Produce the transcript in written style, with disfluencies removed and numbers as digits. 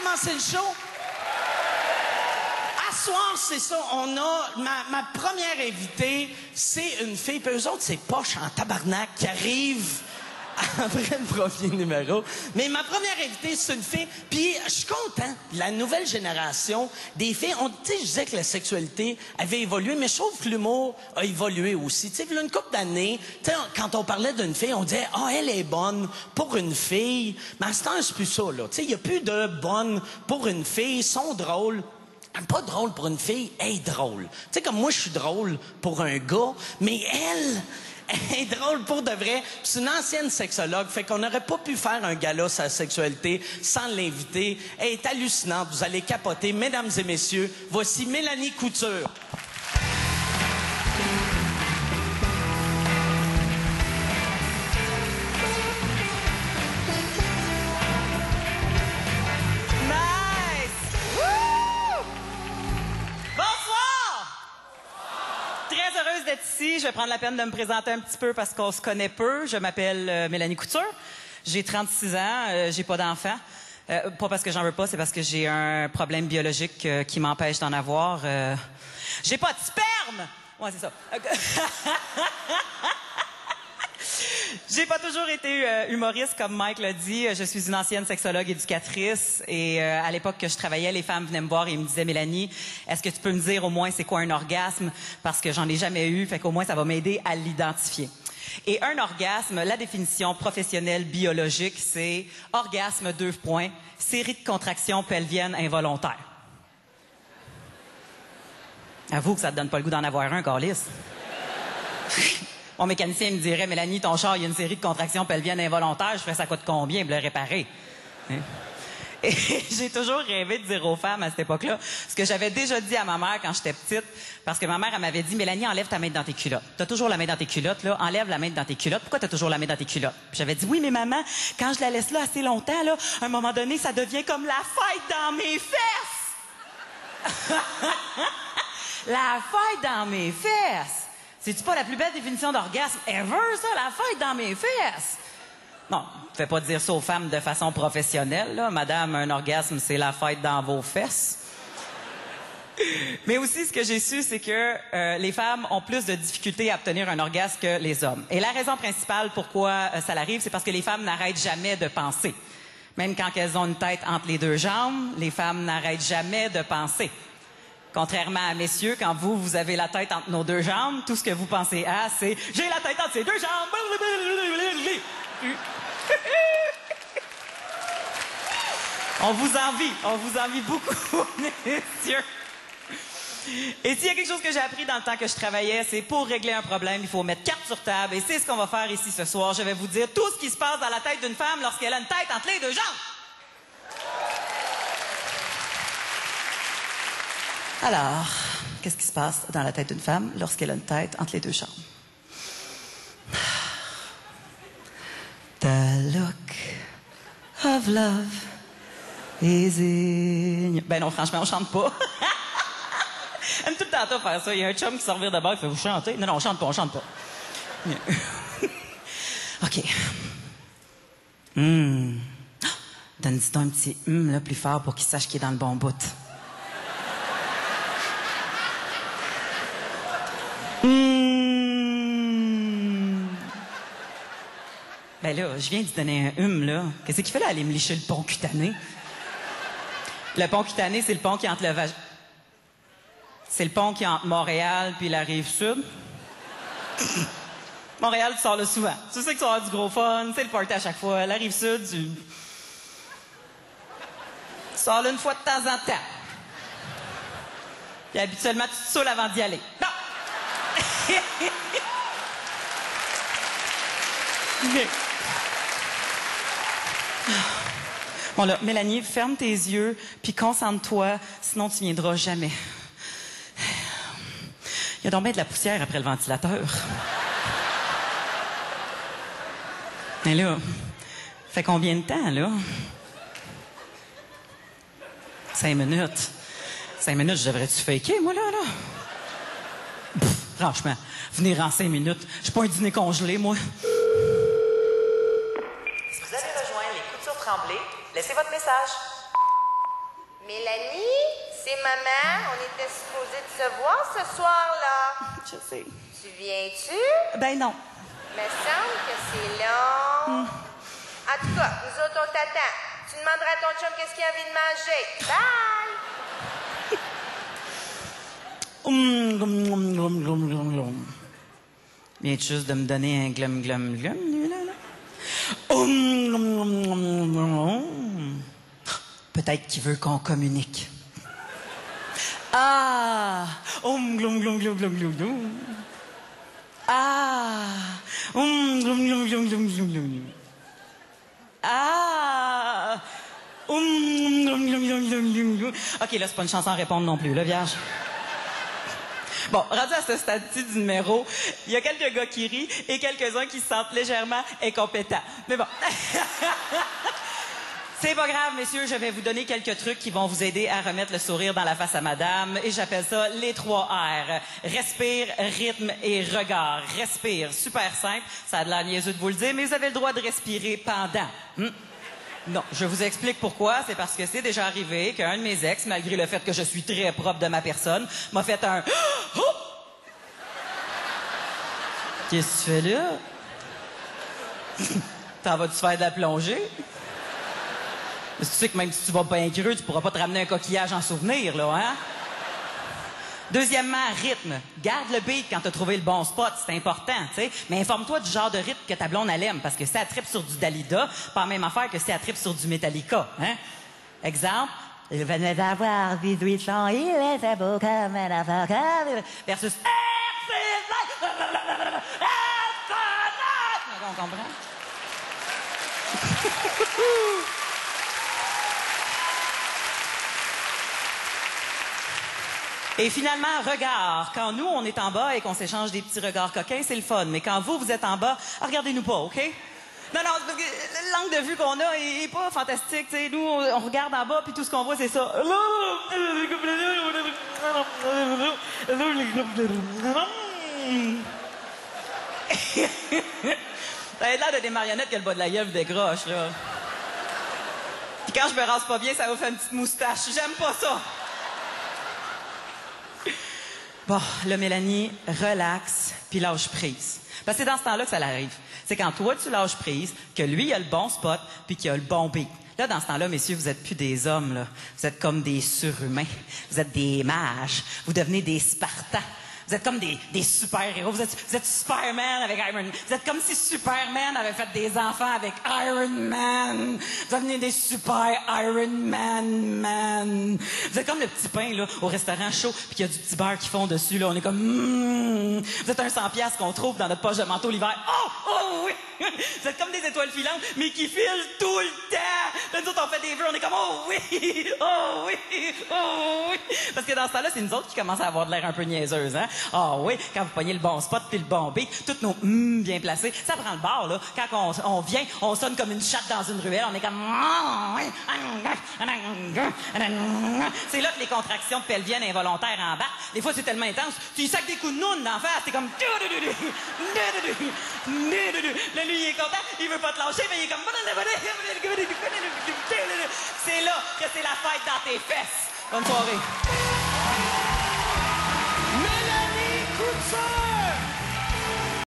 commencer le show? À soir, c'est ça. On a... Ma première invitée, c'est une fille. Puis eux autres, c'est poche en tabarnak qui arrive après le premier numéro. Mais ma première invitée, c'est une fille. Puis je suis content. La nouvelle génération des filles... Tu sais, je disais que la sexualité avait évolué, mais je trouve que l'humour a évolué aussi. Tu sais, il y a une couple d'années, quand on parlait d'une fille, on disait « Ah, elle est bonne pour une fille. » Mais à ce temps, c'est plus ça, là. Tu sais, il n'y a plus de bonne pour une fille. Ils sont drôles. Pas drôle pour une fille, elle est drôle. Tu sais, comme moi, je suis drôle pour un gars, mais elle est drôle pour de vrai. C'est une ancienne sexologue, fait qu'on n'aurait pas pu faire un gala sur la sexualité sans l'inviter. Elle est hallucinante, vous allez capoter. Mesdames et messieurs, voici Mélanie Couture. Ici, je vais prendre la peine de me présenter un petit peu parce qu'on se connaît peu. Je m'appelle Mélanie Couture. J'ai 36 ans. J'ai pas d'enfant. Pas parce que j'en veux pas, c'est parce que j'ai un problème biologique qui m'empêche d'en avoir. J'ai pas de sperme! Ouais, c'est ça. J'ai pas toujours été humoriste, comme Mike l'a dit. Je suis une ancienne sexologue éducatrice. Et à l'époque que je travaillais, les femmes venaient me voir et me disaient « Mélanie, est-ce que tu peux me dire au moins c'est quoi un orgasme? Parce que j'en ai jamais eu, fait qu'au moins ça va m'aider à l'identifier. » Et un orgasme, la définition professionnelle biologique, c'est orgasme, 2 points, série de contractions pelviennes involontaires. Avoue que ça te donne pas le goût d'en avoir un, câlisse. Mon mécanicien me dirait, Mélanie, ton char, il y a une série de contractions pelviennes involontaires. Je ferais, ça coûte combien pour le réparer? Hein? Et j'ai toujours rêvé de dire aux femmes à cette époque-là ce que j'avais déjà dit à ma mère quand j'étais petite, parce que ma mère, elle m'avait dit, Mélanie, enlève ta main dans tes culottes. T'as toujours la main dans tes culottes, là. Enlève la main dans tes culottes. Pourquoi t'as toujours la main dans tes culottes? Puis j'avais dit, oui, mais maman, quand je la laisse là assez longtemps, là, à un moment donné, ça devient comme la fête dans mes fesses! La fête dans mes fesses! C'est-tu pas la plus belle définition d'orgasme ever, ça, la fête dans mes fesses? Non, fais pas dire ça aux femmes de façon professionnelle, là. Madame, un orgasme, c'est la fête dans vos fesses. Mais aussi, ce que j'ai su, c'est que les femmes ont plus de difficultés à obtenir un orgasme que les hommes. Et la raison principale pourquoi ça l'arrive, c'est parce que les femmes n'arrêtent jamais de penser. Même quand elles ont une tête entre les deux jambes, les femmes n'arrêtent jamais de penser. Contrairement à messieurs, quand vous avez la tête entre nos deux jambes, tout ce que vous pensez à, c'est « J'ai la tête entre ces deux jambes! » On vous envie beaucoup, messieurs. Et s'il y a quelque chose que j'ai appris dans le temps que je travaillais, c'est pour régler un problème, il faut mettre carte sur table. Et c'est ce qu'on va faire ici ce soir. Je vais vous dire tout ce qui se passe dans la tête d'une femme lorsqu'elle a une tête entre les deux jambes. Alors, qu'est-ce qui se passe dans la tête d'une femme lorsqu'elle a une tête entre les deux jambes? The look of love is in... Ben non, franchement, on chante pas. J'aime tout le temps faire ça. Il y a un chum qui s'en revient d'abord, il fait « Vous chantez? » Non, non, on chante pas. OK. Donne-lui un petit là, plus fort pour qu'il sache qu'il est dans le bon bout. Ben là, je viens de donner un là. Qu'est-ce qu'il fait là, aller me licher le pont cutané? Le pont cutané, c'est le pont qui est entre le C'est le pont qui est entre Montréal puis la Rive-Sud. Montréal, tu sors là souvent. Tu sais que tu vas avoir du gros fun, c'est le party à chaque fois. La Rive-Sud, tu sors là une fois de temps en temps. Puis habituellement, tu te saoules avant d'y aller. Non! Bon là, Mélanie, ferme tes yeux, puis concentre-toi, sinon tu viendras jamais. Il y a donc bien de la poussière après le ventilateur. Mais là, fait combien de temps, là? 5 minutes. 5 minutes, je devrais-tu faker, moi, là? Pff, franchement, venir en 5 minutes, je suis pas un dîner congelé, moi. Si vous avez rejoint les Coutures Tremblay, laissez votre message. Mélanie, c'est maman. On était supposé de se voir ce soir-là. Je sais. Tu viens-tu? Ben non. Me semble que c'est long. En tout cas, nous autres, on t'attend. Tu demanderas à ton chum qu'est-ce qu'il a envie de manger. Bye! Viens juste de me donner un glum glum glum. Peut-être qu'il veut qu'on communique. Ah! Glum glum glum glum glum glum. Ah! Glum glum glum glum glum glum. Ah! Glum glum glum glum glum. OK, là, c'est pas une chanson à répondre non plus, là, vierge. Bon, rendu à ce stade-ci du numéro, il y a quelques gars qui rient et quelques-uns qui se sentent légèrement incompétents. Mais bon. C'est pas grave, messieurs, je vais vous donner quelques trucs qui vont vous aider à remettre le sourire dans la face à madame. Et j'appelle ça les 3 R. Respire, rythme et regard. Respire, super simple. Ça a de l'air niaiseux de vous le dire, mais vous avez le droit de respirer pendant. Non, je vous explique pourquoi. C'est parce que c'est déjà arrivé qu'un de mes ex, malgré le fait que je suis très propre de ma personne, m'a fait un... Oh! Qu'est-ce que tu fais là? T'en vas-tu faire de la plongée? Tu sais que même si tu vas bien creux, tu pourras pas te ramener un coquillage en souvenir, là, hein? Deuxièmement, rythme. Garde le beat quand t'as trouvé le bon spot, c'est important, tu sais. Mais informe-toi du genre de rythme que ta blonde elle aime, parce que si elle tripe sur du Dalida, pas la même affaire que si elle tripe sur du Metallica, hein? Exemple, il venait d'avoir 18 ans, il était beau comme un avocat, versus... On comprend? Et finalement, regard. Quand nous, on est en bas et qu'on s'échange des petits regards coquins, c'est le fun. Mais quand vous êtes en bas, regardez-nous pas, OK? Non, c'est parce que l'angle de vue qu'on a est pas fantastique. T'sais. Nous, on regarde en bas, puis tout ce qu'on voit, c'est ça. Ça a l'air de des marionnettes que le bas de la gueule décroche, là. Puis quand je me rase pas bien, ça vous fait une petite moustache. J'aime pas ça. Bon, là, Mélanie, relax, puis lâche prise. Parce que c'est dans ce temps-là que ça l'arrive. C'est quand toi, tu lâches prise, que lui, il a le bon spot, puis qu'il a le bon beat. Là, dans ce temps-là, messieurs, vous êtes plus des hommes, là. Vous êtes comme des surhumains. Vous êtes des mages. Vous devenez des Spartans. Vous êtes comme des super-héros. Vous êtes Superman avec Iron Man. Vous êtes comme si Superman avait fait des enfants avec Iron Man. Vous devenez des super Iron Man. Vous êtes comme le petit pain, là, au restaurant chaud, puis qu'il y a du petit beurre qui fond dessus, là. On est comme, Vous êtes un 100$ qu'on trouve dans notre poche de manteau l'hiver. Oh oui! Vous êtes comme des étoiles filantes, mais qui filent tout le temps. Là, nous autres, on fait des vœux, on est comme, oh oui! Parce que dans ce temps-là, c'est nous autres qui commençons à avoir de l'air un peu niaiseuses, hein? Ah oui, quand vous pognez le bon spot puis le bon beat, toutes nos bien placés, ça prend le bord, là. Quand on vient, on sonne comme une chatte dans une ruelle, on est comme... C'est là que les contractions pelviennes involontaires embarquent. Des fois, c'est tellement intense, tu y sacs des coups de noun d'en face, t'es comme... Là, lui, il est content, il veut pas te lâcher, mais il est comme... C'est là que c'est la fête dans tes fesses. Bonne soirée.